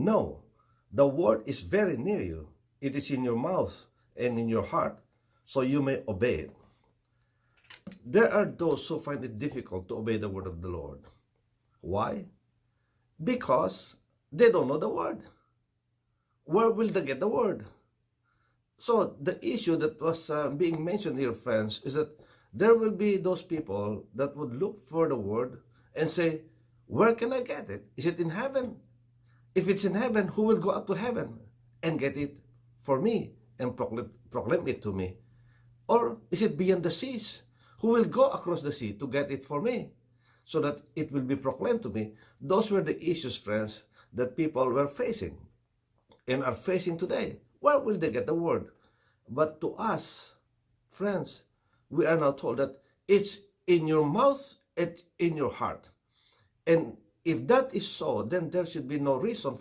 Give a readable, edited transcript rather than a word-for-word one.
No, the word is very near you. It is in your mouth and in your heart, so you may obey it. There are those who find it difficult to obey the word of the Lord. Why? Because they don't know the word. Where will they get the word? So the issue that was being mentioned here, friends, is that there will be those people that would look for the word and say, where can I get it? Is it in heaven? If it's in heaven, who will go up to heaven and get it for me and proclaim it to me? Or is it beyond the seas? Who will go across the sea to get it for me so that it will be proclaimed to me? Those were the issues, friends, that people were facing and are facing today. Where will they get the word? But to us, friends, we are now told that it's in your mouth and in your heart. And if that is so, then there should be no reason for